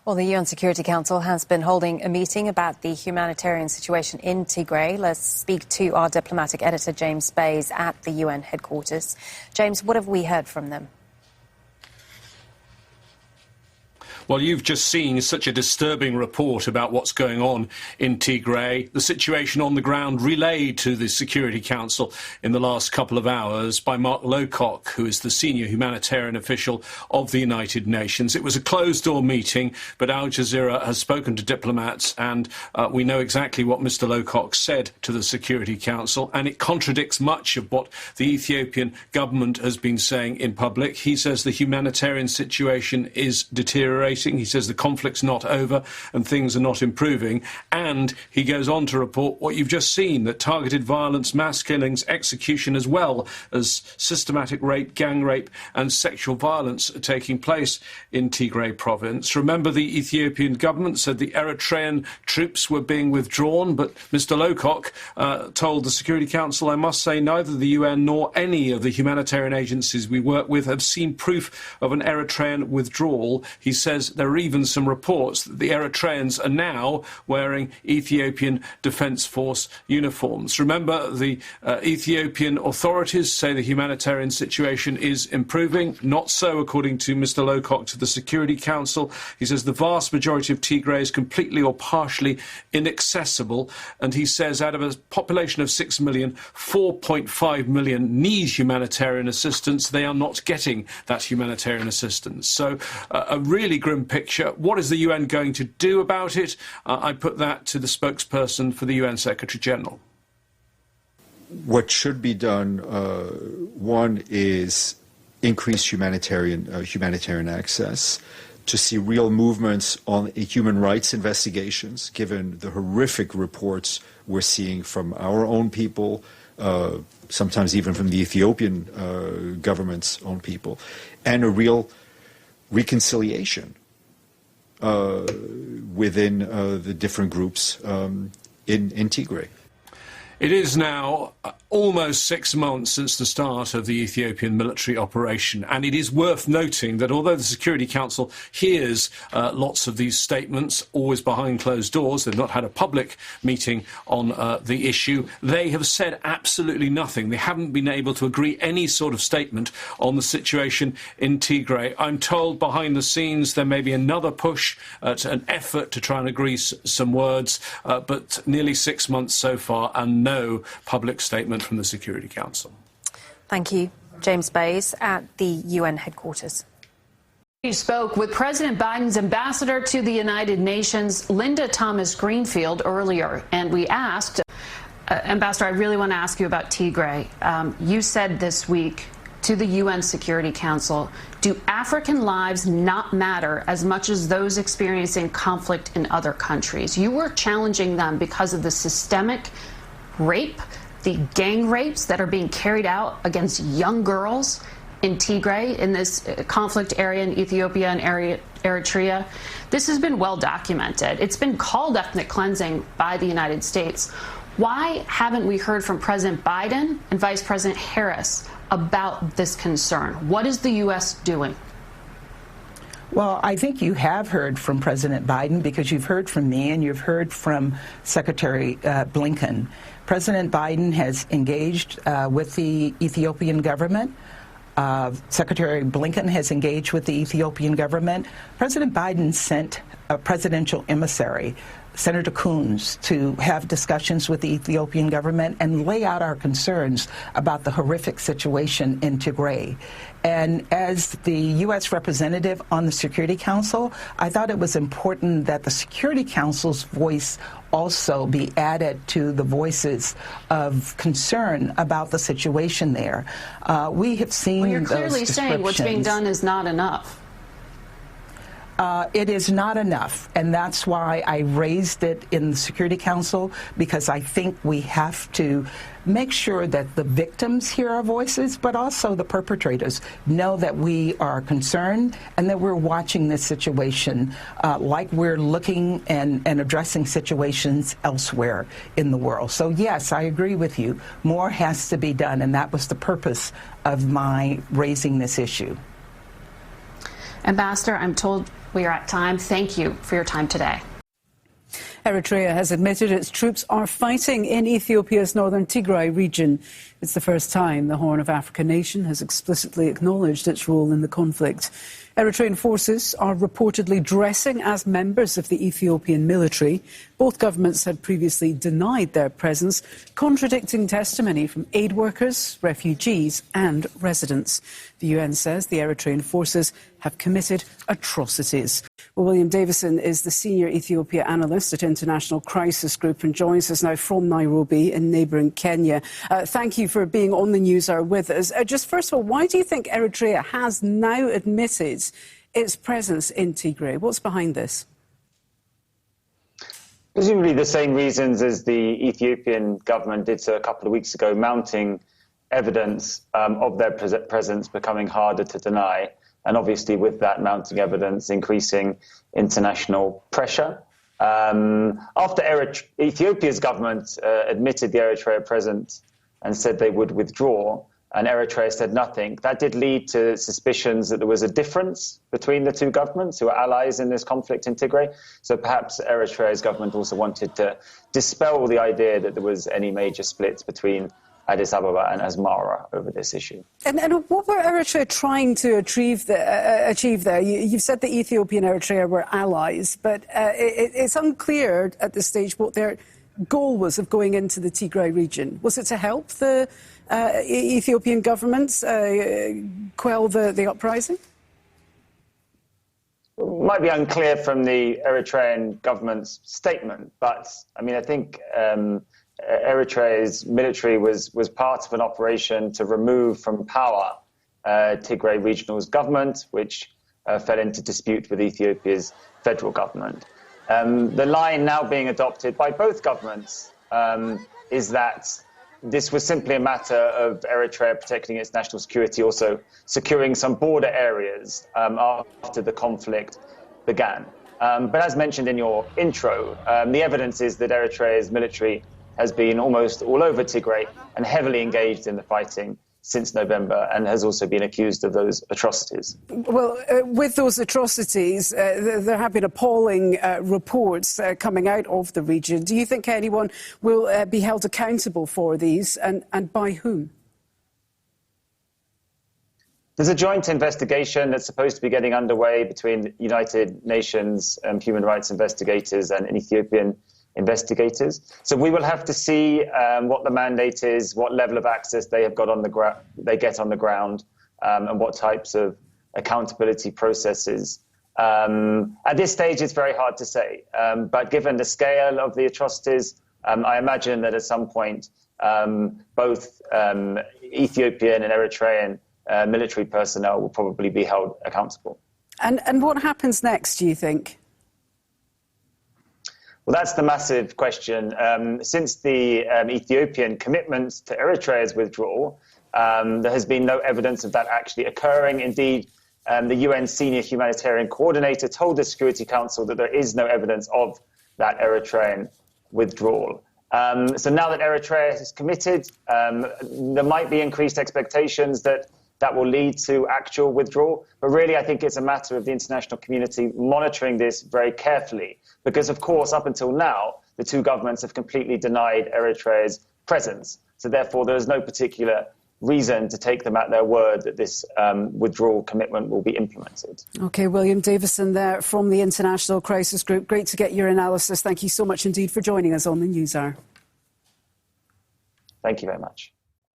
Well, the UN Security Council has been holding a meeting about the humanitarian situation in Tigray. Let's speak to our diplomatic editor, James Bays, at the UN headquarters. James, what have we heard from them? Well, you've just seen such a disturbing report about what's going on in Tigray, the situation on the ground relayed to the Security Council in the last couple of hours by Mark Lowcock, who is the senior humanitarian official of the United Nations. It was a closed-door meeting, but Al Jazeera has spoken to diplomats, and we know exactly what Mr. Lowcock said to the Security Council, and it contradicts much of what the Ethiopian government has been saying in public. He says the humanitarian situation is deteriorating. He says the conflict's not over and things are not improving. And he goes on to report what you've just seen, that targeted violence, mass killings, execution, as well as systematic rape, gang rape and sexual violence are taking place in Tigray province. Remember, the Ethiopian government said the Eritrean troops were being withdrawn, but Mr. Lowcock told the Security Council, I must say, neither the UN nor any of the humanitarian agencies we work with have seen proof of an Eritrean withdrawal. He says there are even some reports that the Eritreans are now wearing Ethiopian Defence Force uniforms. Remember, the Ethiopian authorities say the humanitarian situation is improving. Not so, according to Mr. Lowcock, to the Security Council. He says the vast majority of Tigray is completely or partially inaccessible. And he says out of a population of 6 million, 4.5 million need humanitarian assistance. They are not getting that humanitarian assistance. So a really grim picture. What is the UN going to do about it? I put that to the spokesperson for the UN Secretary General. What should be done, one is increase humanitarian access, to see real movements on human rights investigations, given the horrific reports we're seeing from our own people, sometimes even from the Ethiopian government's own people, and a real reconciliation within the different groups in Tigray. It is now almost 6 months since the start of the Ethiopian military operation, and it is worth noting that although the Security Council hears lots of these statements, always behind closed doors, they've not had a public meeting on the issue, they have said absolutely nothing. They haven't been able to agree any sort of statement on the situation in Tigray. I'm told behind the scenes there may be another push to an effort to try and agree some words, but nearly 6 months so far and no public statement from the Security Council. Thank you, James Bays, at the UN headquarters. We spoke with President Biden's ambassador to the United Nations, Linda Thomas-Greenfield, earlier, and we asked, Ambassador, I really want to ask you about Tigray. You said this week to the UN Security Council, do African lives not matter as much as those experiencing conflict in other countries? You were challenging them because of the systemic rape, the gang rapes that are being carried out against young girls in Tigray, in this conflict area in Ethiopia and Eritrea. This has been well documented. It's been called ethnic cleansing by the United States. Why haven't we heard from President Biden and Vice President Harris about this concern? What is the U.S. doing? Well, I think you have heard from President Biden, because you've heard from me and you've heard from Secretary Blinken. President Biden has engaged with the Ethiopian government. Secretary Blinken has engaged with the Ethiopian government. President Biden sent a presidential emissary, Senator Coons, to have discussions with the Ethiopian government and lay out our concerns about the horrific situation in Tigray. And as the U.S. representative on the Security Council, I thought it was important that the Security Council's voice also be added to the voices of concern about the situation there. We have seen well, you're clearly saying what's being done is not enough. It is not enough, and that's why I raised it in the Security Council, because I think we have to make sure that the victims hear our voices, but also the perpetrators know that we are concerned and that we're watching this situation like we're looking and addressing situations elsewhere in the world. So, yes, I agree with you. More has to be done, and that was the purpose of my raising this issue. Ambassador, I'm told We are at time. Thank you for your time today. Eritrea has admitted its troops are fighting in Ethiopia's northern Tigray region. It's the first time the Horn of Africa nation has explicitly acknowledged its role in the conflict. Eritrean forces are reportedly dressing as members of the Ethiopian military. Both governments had previously denied their presence, contradicting testimony from aid workers, refugees and residents. The UN says the Eritrean forces have committed atrocities. Well, William Davison is the senior Ethiopia analyst at International Crisis Group and joins us now from Nairobi in neighbouring Kenya. Thank you for being on the news hour with us. Just first of all, why do you think Eritrea has now admitted its presence in Tigray? What's behind this? Presumably the same reasons as the Ethiopian government did so a couple of weeks ago, mounting evidence of their presence becoming harder to deny. And obviously with that mounting evidence, increasing international pressure. After Ethiopia's government admitted the Eritrea presence and said they would withdraw, and Eritrea said nothing, that did lead to suspicions that there was a difference between the two governments who are allies in this conflict in Tigray. So perhaps Eritrea's government also wanted to dispel the idea that there was any major splits between Addis Ababa and Asmara over this issue. And what were Eritrea trying to achieve there? You've said the Ethiopia and Eritrea were allies, but it's unclear at this stage what their goal was of going into the Tigray region. Was it to help the Ethiopian government quell the uprising? It might be unclear from the Eritrean government's statement, but I mean, I think Eritrea's military was part of an operation to remove from power Tigray Regional's government, which fell into dispute with Ethiopia's federal government. The line now being adopted by both governments is that this was simply a matter of Eritrea protecting its national security, also securing some border areas after the conflict began. But as mentioned in your intro, the evidence is that Eritrea's military has been almost all over Tigray and heavily engaged in the fighting since November, and has also been accused of those atrocities. Well, with those atrocities, there have been appalling reports coming out of the region. Do you think anyone will be held accountable for these, and by whom? There's a joint investigation that's supposed to be getting underway between the United Nations human rights investigators and Ethiopian investigators. So we will have to see what the mandate is, what level of access they have got on the they get on the ground, and what types of accountability processes. At this stage, it's very hard to say. But given the scale of the atrocities, I imagine that at some point, both Ethiopian and Eritrean military personnel will probably be held accountable. And what happens next, do you think? Well, that's the massive question. Since the Ethiopian commitment to Eritrea's withdrawal, there has been no evidence of that actually occurring. Indeed, the UN senior humanitarian coordinator told the Security Council that there is no evidence of that Eritrean withdrawal. So now that Eritrea is committed, there might be increased expectations that will lead to actual withdrawal. But really, I think it's a matter of the international community monitoring this very carefully. Because, of course, up until now, the two governments have completely denied Eritrea's presence. So therefore, there is no particular reason to take them at their word that this withdrawal commitment will be implemented. OK, William Davison there from the International Crisis Group. Great to get your analysis. Thank you so much indeed for joining us on the NewsHour. Thank you very much.